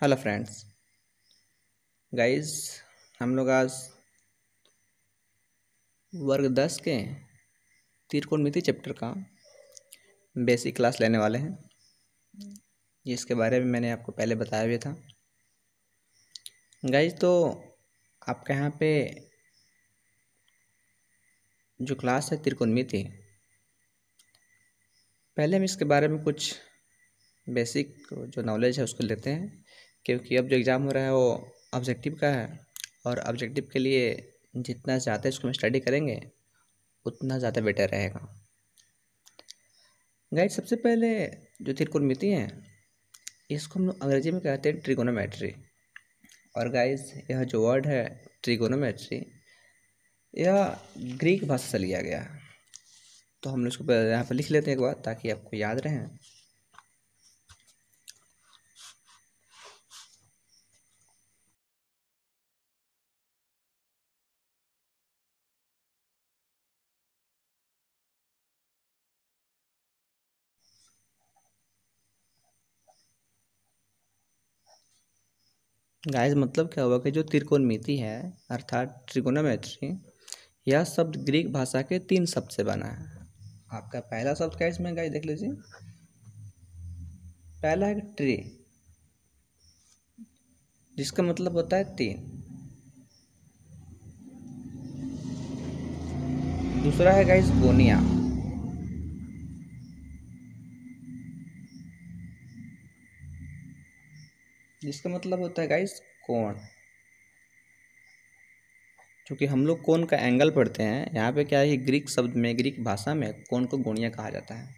Hello friends guys. हम लोग आज वर्ग 10 के त्रिकोणमिति चैप्टर का बेसिक क्लास लेने वाले हैं, जिसके बारे में मैंने आपको पहले बताया भी था। गाइस, तो आपके यहाँ पे जो क्लास है त्रिकोणमिति, पहले हम इसके बारे में कुछ बेसिक जो नॉलेज है उसको लेते हैं, क्योंकि अब जो एग्ज़ाम हो रहा है वो ऑब्जेक्टिव का है, और ऑब्जेक्टिव के लिए जितना ज़्यादा इसको हम स्टडी करेंगे उतना ज़्यादा बेटर रहेगा। गाइस, सबसे पहले जो त्रिकोणमिति है इसको हम लोग अंग्रेजी में कहते हैं ट्रिगोनोमेट्री। और गाइस, यह जो वर्ड है ट्रिगोनोमेट्री, यह ग्रीक भाषा से लिया गया है। तो हम लोग इसको यहाँ पर लिख लेते हैं एक बार, ताकि आपको याद रहे। गाइस, मतलब क्या हुआ कि जो त्रिकोणमिति है अर्थात ट्रिगोनोमेट्री, यह शब्द ग्रीक भाषा के 3 शब्द से बना है। आपका पहला शब्द क्या है इसमें गाइस, देख लीजिए। पहला है ट्री, जिसका मतलब होता है 3। दूसरा है गाइस गोनिया, जिसका मतलब होता है गाइस कोण। क्योंकि हम लोग कोण का एंगल पढ़ते हैं, यहाँ पे क्या है, ग्रीक शब्द में, ग्रीक भाषा में कोण को गोनिया कहा जाता है।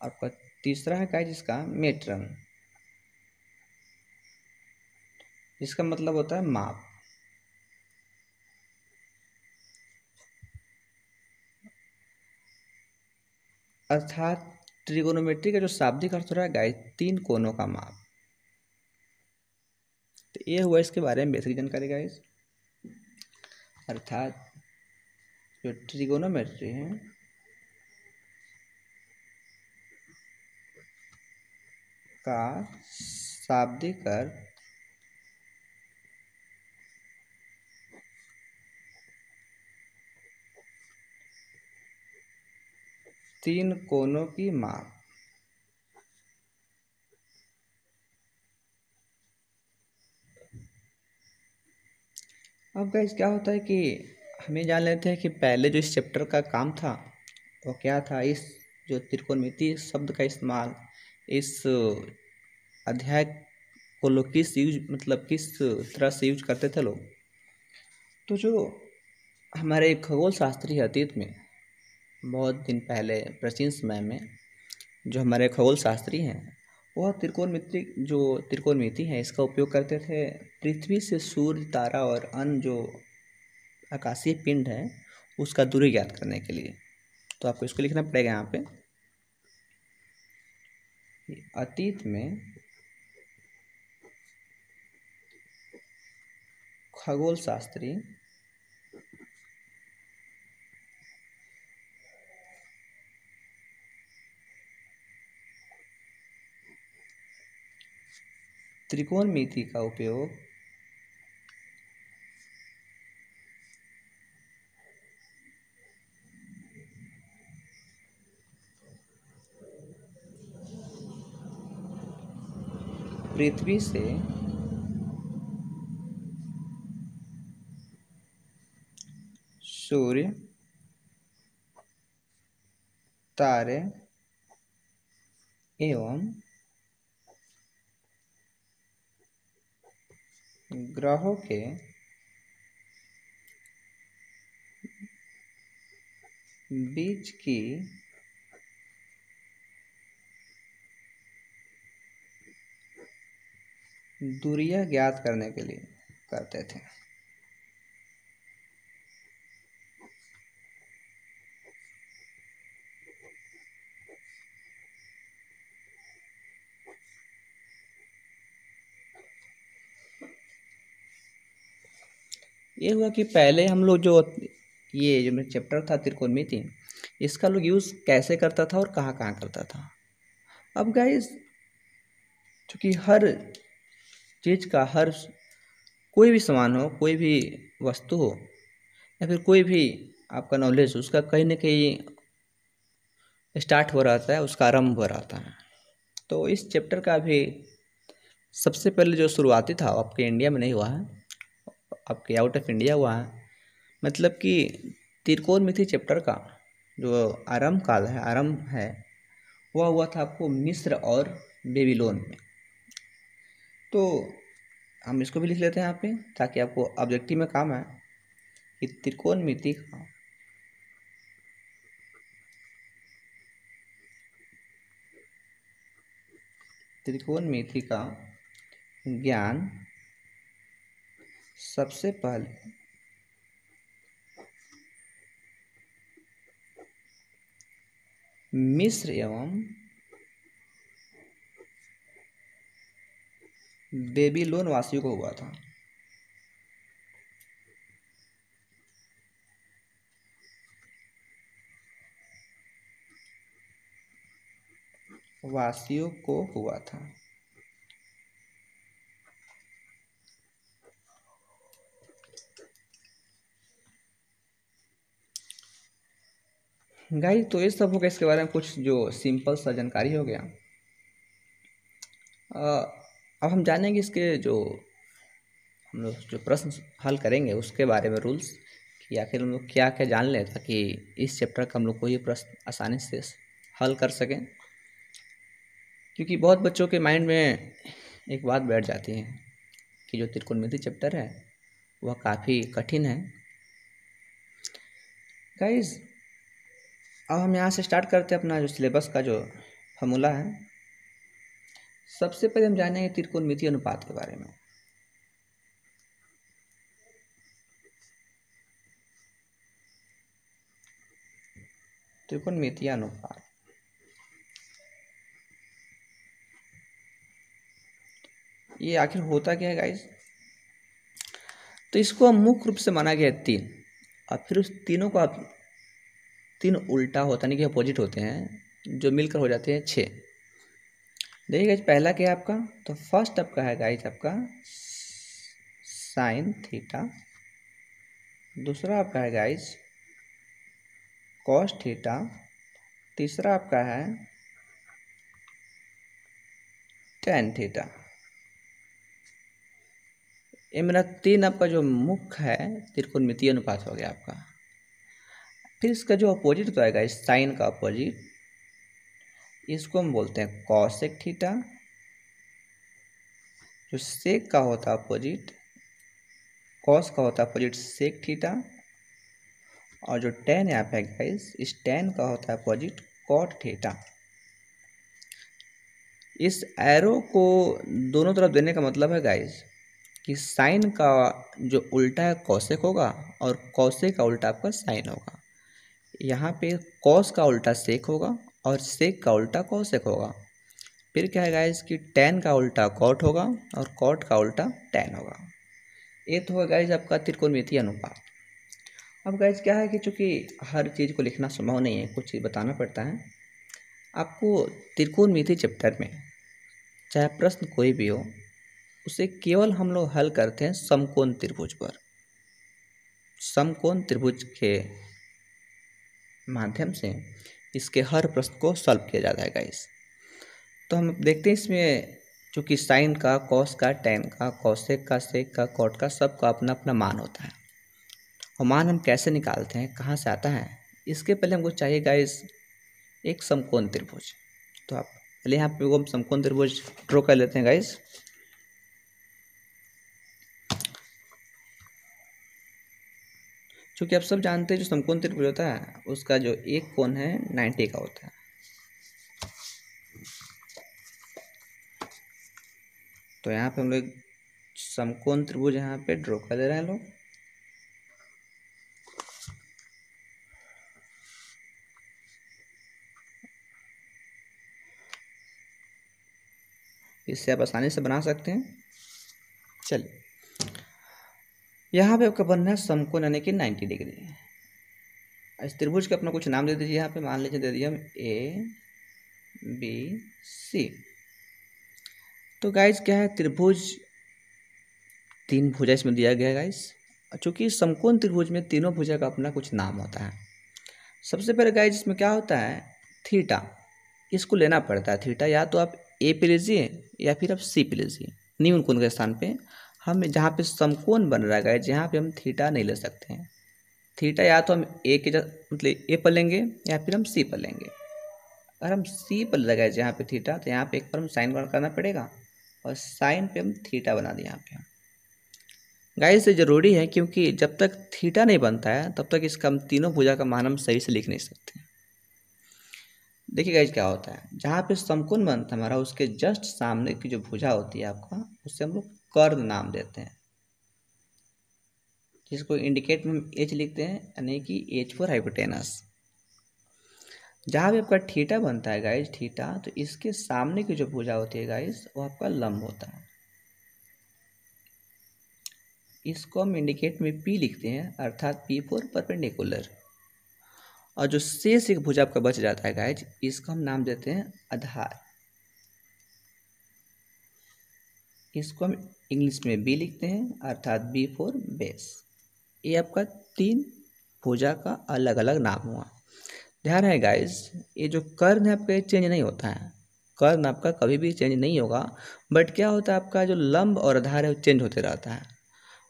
आपका तीसरा है गाइस जिसका मेट्रन, जिसका मतलब होता है माप। अर्थात ट्रिगोनोमेट्री का जो शाब्दिक अर्थ हो रहा है गाइस, 3 कोणों का माप। तो ये हुआ इसके बारे में बेसिक जानकारी गाइस। अर्थात जो ट्रिगोनोमेट्री है का शाब्दिक अर्थ तीन कोनों की माप। अब गाइस क्या होता है कि हमें जान लेते हैं कि पहले जो इस चैप्टर का काम था वो क्या था। इस जो त्रिकोणमिति शब्द का इस्तेमाल इस अध्याय को लोग किस तरह से यूज करते थे लोग। तो जो हमारे खगोल शास्त्री अतीत में, बहुत दिन पहले प्राचीन समय में, जो हमारे खगोल शास्त्री हैं वह त्रिकोणमिति है इसका उपयोग करते थे पृथ्वी से सूर्य, तारा और अन्य जो आकाशीय पिंड है उसका दूरी ज्ञात करने के लिए। तो आपको इसको लिखना पड़ेगा यहाँ पे। अतीत में खगोल शास्त्री त्रिकोणमिति का उपयोग पृथ्वी से सूर्य, तारे एवं ग्रहों के बीच की दूरियां ज्ञात करने के लिए करते थे। ये हुआ कि पहले हम लोग ये जो मेरा चैप्टर था त्रिकोणमिति, इसका लोग यूज़ कैसे करता था और कहाँ कहाँ करता था। अब गाइस, चूँकि हर चीज़ का हर कोई भी सामान हो, कोई भी वस्तु हो, या फिर कोई भी आपका नॉलेज, उसका कहीं ना कहीं स्टार्ट हो रहता है, उसका आरंभ हो रहता है। तो इस चैप्टर का भी सबसे पहले जो शुरुआती था वो आपके इंडिया में नहीं हुआ है, आपके आउट ऑफ इंडिया हुआ है। मतलब कि त्रिकोणमिति चैप्टर का जो आरंभ काल है, आरंभ है, वह हुआ था आपको मिस्र और बेबीलोन में। तो हम इसको भी लिख लेते हैं यहाँ पे ताकि आपको ऑब्जेक्टिव में काम आए कि त्रिकोणमिति का ज्ञान सबसे पहले मिस्र एवं बेबीलोन वासियों को हुआ था। वासियों को हुआ था। गाइस, तो ये सब हो गया, इसके बारे में कुछ जो सिंपल सा जानकारी हो गया। अब हम जानेंगे इसके जो हम लोग जो प्रश्न हल करेंगे उसके बारे में, रूल्स, कि आखिर हम लोग क्या क्या जान लें ताकि इस चैप्टर का हम लोग कोई प्रश्न आसानी से हल कर सकें। क्योंकि बहुत बच्चों के माइंड में एक बात बैठ जाती है कि जो त्रिकोणमिति चैप्टर है वह काफ़ी कठिन है। गाइस, अब हम यहाँ से स्टार्ट करते हैं अपना जो सिलेबस का जो फॉर्मूला है। सबसे पहले हम जानेंगे त्रिकोणमिति अनुपात के बारे में। त्रिकोणमितीय अनुपात, ये आखिर होता क्या है गाइस? तो इसको मुख्य रूप से माना गया है तीन, और फिर उस तीनों को आप तीन उल्टा होता नहीं कि अपोजिट होते हैं, जो मिलकर हो जाते हैं छः। देखिए गाइस, पहला क्या है आपका? तो फर्स्ट आपका है गाइस आपका साइन थीटा। दूसरा आपका है गाइस कॉस थीटा। तीसरा आपका है टेन थीटा। ये मेरा तीन आपका जो मुख्य है त्रिकोणमितीय अनुपात हो गया आपका। फिर इसका जो अपोजिट तो आएगा, इस साइन का अपोजिट, इसको हम बोलते हैं कॉसेक थीटा। जो सेक का होता है अपोजिट, कॉस का होता है अपोजिट सेक थीटा। और जो टेन यहाँ पे गाइस, इस टेन का होता है अपोजिट कॉट थीटा। इस एरो को दोनों तरफ देने का मतलब है गाइस कि साइन का जो उल्टा है कॉसेक होगा और कॉसेक का उल्टा आपका साइन होगा। यहाँ पे कॉस का उल्टा सेक होगा और सेक का उल्टा कॉसेक होगा। फिर क्या है गाइस कि टेन का उल्टा कॉट होगा और कॉट का उल्टा टेन होगा। ये तो होगा गाइस आपका त्रिकोणमितीय अनुपात। अब गाइस क्या है कि चूंकि हर चीज़ को लिखना संभव नहीं है, कुछ चीज़ बताना पड़ता है आपको। त्रिकोणमिति चैप्टर में चाहे प्रश्न कोई भी हो, उसे केवल हम लोग हल करते हैं समकोण त्रिभुज पर। समकोण त्रिभुज के माध्यम से इसके हर प्रश्न को सॉल्व किया जाता है गाइस। तो हम देखते हैं इसमें, चूँकि साइन का, कॉस का, टेन का, कॉसेक का, सेक का, कॉट का, सबका अपना अपना मान होता है। और मान हम कैसे निकालते हैं, कहाँ से आता है, इसके पहले हमको चाहिए गाइस एक समकोण त्रिभुज। तो आप पहले यहाँ पे वो हम समकोण त्रिभुज ड्रॉ कर लेते हैं गाइस। चूँकि आप सब जानते हैं जो समकोण त्रिभुज होता है उसका जो एक कोण है 90 का होता है। तो यहाँ पे हम लोग समकोण त्रिभुज यहाँ पे ड्रॉ कर दे रहे हैं लोग। इससे आप आसानी से बना सकते हैं। चलिए, यहाँ पे आपका बनना है समकोण यानी कि 90 डिग्री। इस त्रिभुज का अपना कुछ नाम दे दीजिए। यहाँ पे मान लीजिए दे दिए हम A B C। तो गाइज क्या है, त्रिभुज तीन भुजा इसमें दिया गया है गाइस। चूँकि समकोण त्रिभुज में तीनों भुजा का अपना कुछ नाम होता है। सबसे पहले गाइस इसमें क्या होता है, थीटा, इसको लेना पड़ता है। थीटा या तो आप ए पे लीजिए या फिर आप सी पे लीजिए। न्यून कोण के स्थान पे हम जहाँ पे समकोण बन रहा है गाइस, जहाँ पे हम थीटा नहीं ले सकते हैं। थीटा या तो हम ए के मतलब ए पर लेंगे या फिर हम सी पर लेंगे। अगर हम सी पर लगाए जहाँ पे थीटा, तो यहाँ पे एक पर हम साइन करना पड़ेगा और साइन पे हम थीटा बना दिए यहाँ पे। गाइस ये जरूरी है क्योंकि जब तक थीटा नहीं बनता है तब तक इसका हम तीनों भुजा का मान हम सही से लिख नहीं सकते। देखिए गाइस क्या होता है, जहाँ पे समकोण बनता है हमारा, उसके जस्ट सामने की जो भुजा होती है आपका, उससे हम लोग कर्ण नाम देते हैं, जिसको इंडिकेट में हम एच लिखते हैं, यानी कि एच फॉर हाइपोटेनस। जहाँ भी आपका थीटा बनता है गाइस, थीटा, तो इसके सामने की जो भुजा होती है गाइस, वो आपका लंब होता है। इसको हम इंडिकेट में पी लिखते हैं, अर्थात पी फॉर परपेंडिकुलर। और जो शेष एक भुजा आपका बच जाता है गाइस, इसको हम नाम देते हैं आधार। इसको हम इंग्लिश में बी लिखते हैं, अर्थात बी फॉर बेस। ये आपका तीन भुजा का अलग अलग नाम हुआ। ध्यान है गाइस, ये जो कर्ण है आपका चेंज नहीं होता है। कर्ण आपका कभी भी चेंज नहीं होगा, बट क्या होता है, आपका जो लंब और आधार है वो चेंज होते रहता है।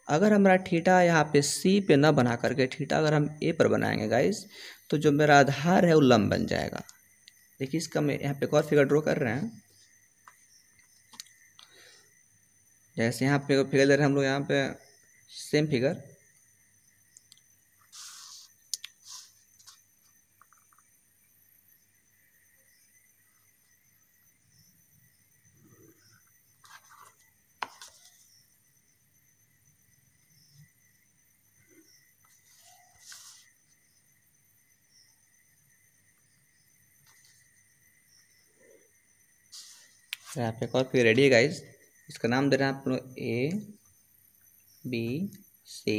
अगर हमारा थीटा यहाँ पे सी पे ना बना करके थीटा अगर हम ए पर बनाएंगे गाइस, तो जो मेरा आधार है वो लंब बन जाएगा। देखिए इसका मैं यहाँ पे एक और फिगर ड्रॉ कर रहे हैं। जैसे यहाँ पे फिगर दे रहे हैं हम लोग, यहाँ पे सेम फिगर। यहाँ पे एक और फिगर रेडी है गाइस। इसका नाम दे रहे हैं आप लोग ए बी सी।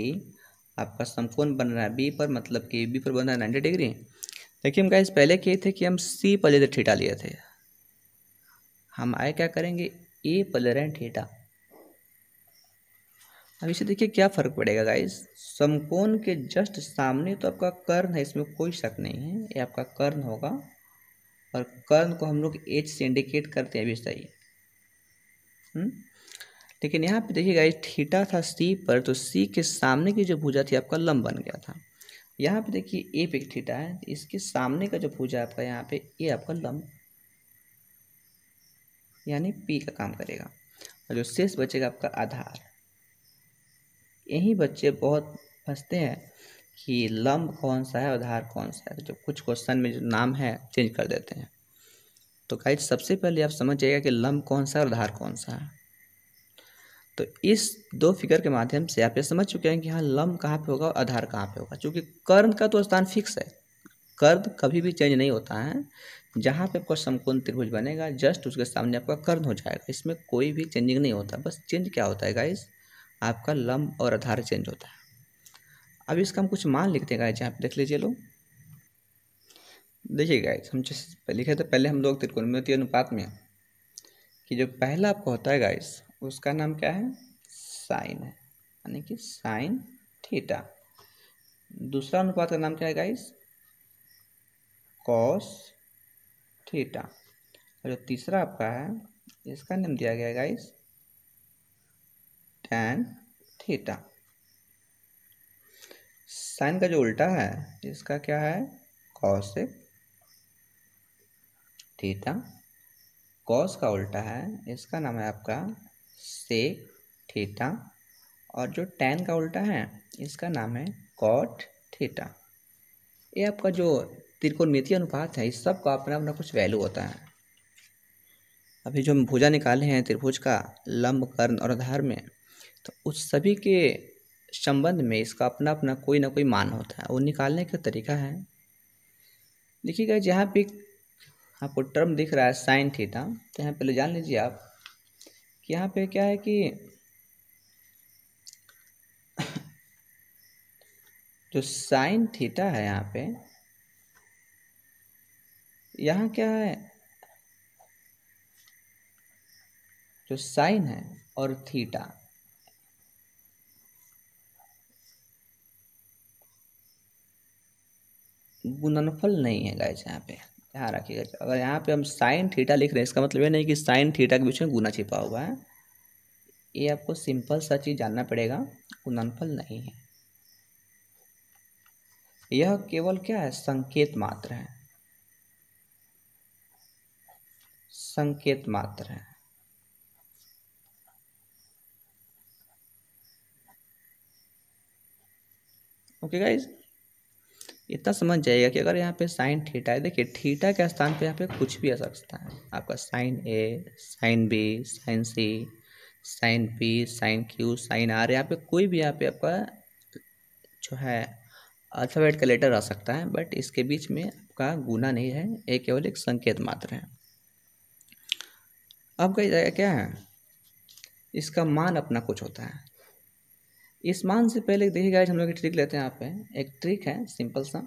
आपका समकोण बन रहा है बी पर, मतलब कि बी पर बन रहा है 90 डिग्री। देखिए हम गाइस पहले किए थे कि हम सी पर ले थीटा लिए थे, हम आए क्या करेंगे, ए पर ले रहे हैं थीटा। अब इसे देखिए क्या फर्क पड़ेगा गाइस, समकोण के जस्ट सामने तो आपका कर्ण है, इसमें कोई शक नहीं है, ये आपका कर्ण होगा। और कर्ण को हम लोग एच से इंडिकेट करते हैं अभी सही। लेकिन यहाँ पे देखिए गाइस, थीटा था सी पर, तो सी के सामने की जो भुजा थी आपका लंब बन गया था। यहाँ पे देखिए ए पे थीटा है, तो इसके सामने का जो भुजा आपका यहाँ पे ए आपका लंब, यानी पी का काम करेगा। और जो शेष बचेगा आपका आधार। यही बच्चे बहुत फंसते हैं कि लंब कौन सा है, आधार कौन सा है, जो कुछ क्वेश्चन में जो नाम है चेंज कर देते हैं। तो गाइस सबसे पहले आप समझ जाइएगा कि लंब कौन सा है और आधार कौन सा है। तो इस दो फिगर के माध्यम से आप ये समझ चुके हैं कि हाँ लंब कहाँ पे होगा और आधार कहाँ पे होगा। क्योंकि कर्ण का तो स्थान फिक्स है, कर्ण कभी भी चेंज नहीं होता है। जहाँ पे आपका समकोण त्रिभुज बनेगा जस्ट उसके सामने आपका कर्ण हो जाएगा, इसमें कोई भी चेंजिंग नहीं होता। बस चेंज क्या होता है गाइस, आपका लंब और आधार चेंज होता है। अब इसका हम कुछ मान लिखते हैं गाइस, यहाँ पे देख लीजिए लोग। देखिए गाइस, हम जैसे लिखे थे पहले हम लोग त्रिकोणमितीय अनुपात में, कि जो पहला आपका होता है गाइस उसका नाम क्या है, साइन है, यानी कि साइन थीटा। दूसरा अनुपात का नाम क्या है गाइस, कॉस थीटा। और जो तीसरा आपका है इसका नाम दिया गया है गाइस टैन थीटा। साइन का जो उल्टा है इसका क्या है, कॉसेक थीटा। कॉस का उल्टा है इसका नाम है आपका सेक थीटा। और जो टैन का उल्टा है इसका नाम है कॉट थीटा। ये आपका जो त्रिकोणमितीय अनुपात है, इस सब का अपना अपना कुछ वैल्यू होता है। अभी जो हम भुजा निकाले हैं त्रिभुज का लंब कर्ण और आधार में, तो उस सभी के संबंध में इसका अपना अपना कोई ना कोई मान होता है, वो निकालने का तरीका है। देखिएगा जहाँ पे आपको टर्म दिख रहा है साइन थीटा, तो यहाँ पहले जान लीजिए आप कि यहाँ पे क्या है कि जो साइन थीटा है यहाँ पे, यहाँ क्या है, जो साइन है और थीटा, गुणनफल नहीं है गाइस, यहाँ पे ध्यान रखिएगा। अगर यहाँ पे हम साइन थीटा लिख रहे हैं, इसका मतलब ये नहीं कि साइन थीटा के बीच में गुना छिपा हुआ है। ये आपको सिंपल सा चीज जानना पड़ेगा, गुणनफल नहीं है। यह केवल क्या है, संकेत मात्र है, संकेत मात्र है। ओके गाइज, इतना समझ जाइएगा कि अगर यहाँ पे साइन थीटा है, देखिए थीटा के स्थान पे यहाँ पे कुछ भी आ सकता है। आपका sine A, sine B, sine C, sine P, sine Q, sine R, यहाँ पे कोई भी यहाँ पे आपका जो है अल्फ़ाबेट का लेटर आ सकता है, बट इसके बीच में आपका गुना नहीं है, ये केवल एक संकेत मात्र है। अब कही क्या है, इसका मान अपना कुछ होता है। इस मान से पहले देखिए गाइस, हम लोग एक ट्रिक लेते हैं। यहाँ पे एक ट्रिक है सिंपल सा,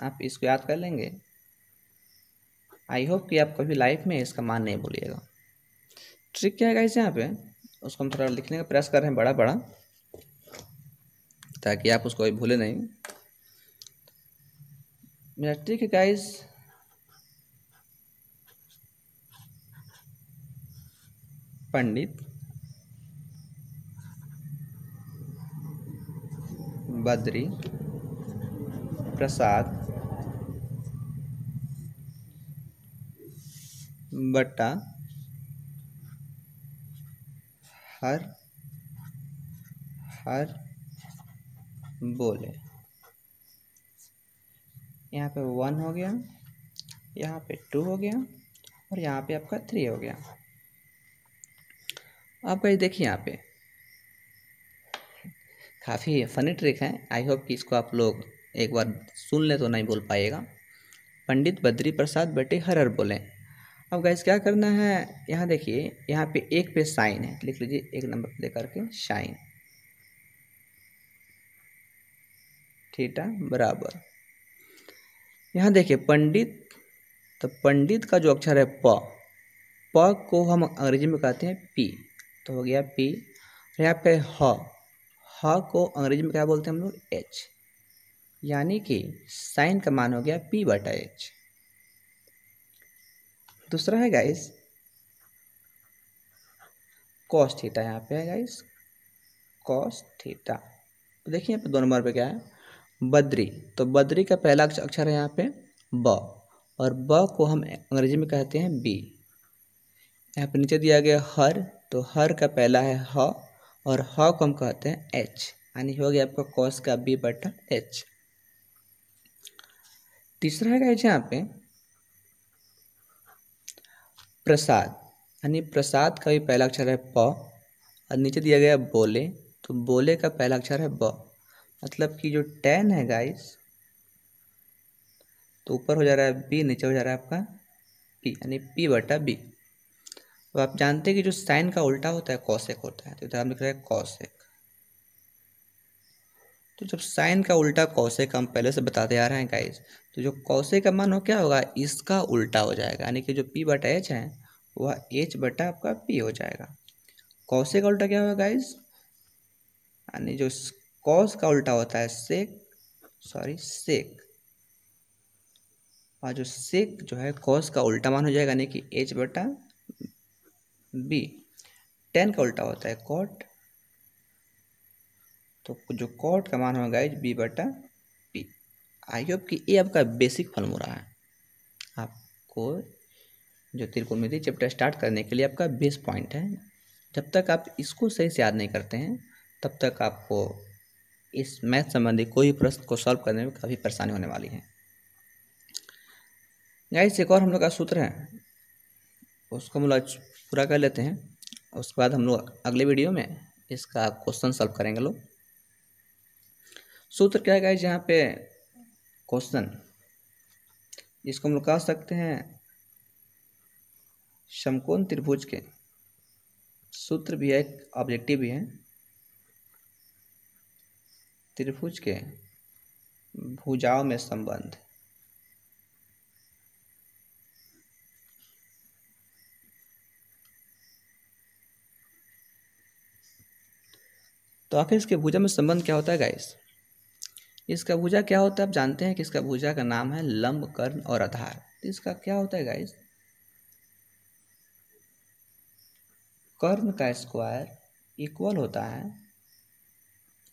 आप इसको याद कर लेंगे। आई होप कि आप कभी लाइफ में इसका मान नहीं भूलिएगा। ट्रिक क्या है गाइस, यहाँ पे उसको हम थोड़ा लिखने का प्रयास कर रहे हैं बड़ा बड़ा, ताकि आप उसको भूले नहीं। मेरा ट्रिक है गाइस, पंडित बद्री प्रसाद बट्टा हर हर बोले। यहाँ पे 1 हो गया, यहाँ पे 2 हो गया, और यहाँ पे आपका 3 हो गया। आप गाइस देखिए, यहाँ पे काफ़ी फनी ट्रिक है। आई होप कि इसको आप लोग एक बार सुन ले तो नहीं भूल पाइएगा। पंडित बद्री प्रसाद बटे हर हर बोले। अब गाइस क्या करना है, यहाँ देखिए, यहाँ पे एक पे साइन है, लिख लीजिए 1 नंबर पे लेकर के साइन थीटा बराबर। यहाँ देखिए पंडित, तो पंडित का जो अक्षर है प को हम अंग्रेजी में कहते हैं पी, तो हो गया पी। यहाँ पे ह को अंग्रेजी में क्या बोलते हैं हम लोग, एच, यानी कि साइन का मान हो गया पी बटा एच। दूसरा है गाइस कॉस थीटा, यहाँ पे है गाइस कॉस थीटा। तो देखिए यहाँ पे 2 नंबर पे क्या है, बद्री, तो बद्री का पहला अक्षर है यहाँ पे ब, और ब को हम अंग्रेजी में कहते हैं बी। यहाँ पे नीचे दिया गया हर, तो हर का पहला है ह, और ह को हम कहते हैं एच, यानी हो गया आपका कॉस का बी बटा एच। तीसरा है गाइस यहाँ पे प्रसाद, यानी प्रसाद का भी पहला अक्षर है प, और नीचे दिया गया बोले, तो बोले का पहला अक्षर है ब। मतलब कि जो 10 है गाइस, तो ऊपर हो जा रहा है बी, नीचे हो जा रहा है आपका पी, यानी पी बटा बी। तो आप जानते हैं कि जो साइन का उल्टा होता है कॉसेक होता है, तो इधर हम लिख रहे हैं कॉसेक। तो जब साइन का उल्टा कॉसेक हम पहले से बताते आ रहे हैं गाइस, तो जो कॉसेक का मान हो क्या होगा, इसका उल्टा हो जाएगा, यानी कि जो पी बटा एच है वह एच बटा आपका पी हो जाएगा। कॉसेक का उल्टा क्या होगा गाइस, यानी जो कॉस का उल्टा होता है सेक, और जो सेक जो है कॉस का उल्टा मान हो जाएगा, यानी कि एच बटा बी। 10 का उल्टा होता है कॉट, तो जो कॉट का मान होगा गाइस बी बटा पी। आई होप कि ये आपका बेसिक फॉर्मूला है, आपको जो त्रिकोणमिति चैप्टर स्टार्ट करने के लिए आपका बेस पॉइंट है। जब तक आप इसको सही से याद नहीं करते हैं, तब तक आपको इस मैथ संबंधी कोई प्रश्न को सॉल्व करने में काफ़ी परेशानी होने वाली है। गाइस एक और हम लोग का सूत्र है, उसको हम लोग पूरा कर लेते हैं, उसके बाद हम लोग अगले वीडियो में इसका क्वेश्चन सॉल्व करेंगे लोग। सूत्र क्या है गाइस, यहाँ पे क्वेश्चन, इसको हम लोग कह सकते हैं समकोण त्रिभुज के सूत्र भी है, ऑब्जेक्टिव भी है। त्रिभुज के भुजाओं में संबंध, तो आखिर इसके भुजा में संबंध क्या होता है गाइस, इसका भुजा क्या होता है आप जानते हैं कि इसका भुजा का नाम है लंब, कर्ण और आधार। तो इसका क्या होता है गाइस, कर्ण का स्क्वायर इक्वल होता है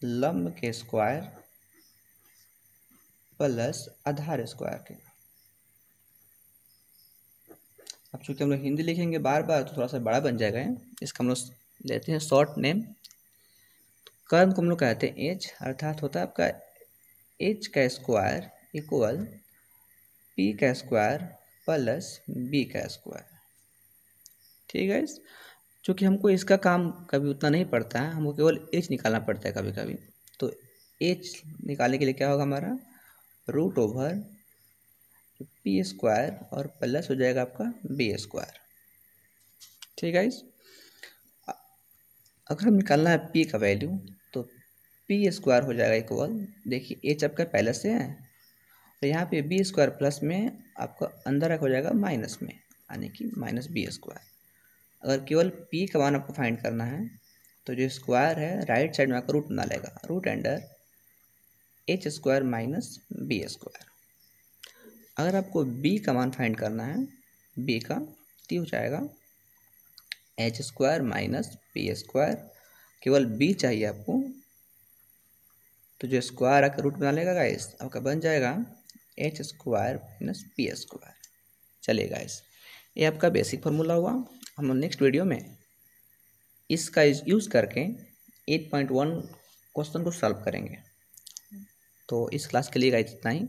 लंब के स्क्वायर प्लस आधार स्क्वायर के। अब चूंकि हम लोग हिंदी लिखेंगे बार बार तो थोड़ा सा बड़ा बन जाएगा इसका हम लोग लेते हैं शॉर्ट नेम। कर्ण को हम लोग कहते हैं एच, अर्थात होता है आपका एच का स्क्वायर इक्वल पी का स्क्वायर प्लस बी का स्क्वायर। ठीक है, चूँकि हमको इसका काम कभी उतना नहीं पड़ता है, हमको केवल एच निकालना पड़ता है कभी कभी। तो एच निकालने के लिए क्या होगा हमारा रूट ओवर पी स्क्वायर और प्लस हो जाएगा आपका बी स्क्वायर। ठीक है, अगर हम निकालना है पी का वैल्यू तो पी स्क्वायर हो जाएगा इक्वल, देखिए एच आपका पहले से है तो यहाँ पे बी स्क्वायर प्लस में आपका अंदर हो जाएगा माइनस में, यानी कि माइनस बी स्क्वायर। अगर केवल पी का मान आपको फाइंड करना है तो जो स्क्वायर है राइट साइड में आपका रूट बना लेगा, root under h square minus b square. अगर आपको बी का मान फाइंड करना है बी का तो हो जाएगा h square minus b square, केवल बी चाहिए आपको तो जो स्क्वायर आकर रूट बना लेगा गाइस आपका बन जाएगा h square minus b square. चलिए गाइस ये आपका बेसिक फार्मूला हुआ। हम नेक्स्ट वीडियो में इसका यूज़ करके 8.1 क्वेश्चन को सॉल्व करेंगे। तो इस क्लास के लिए गाइस इतना ही।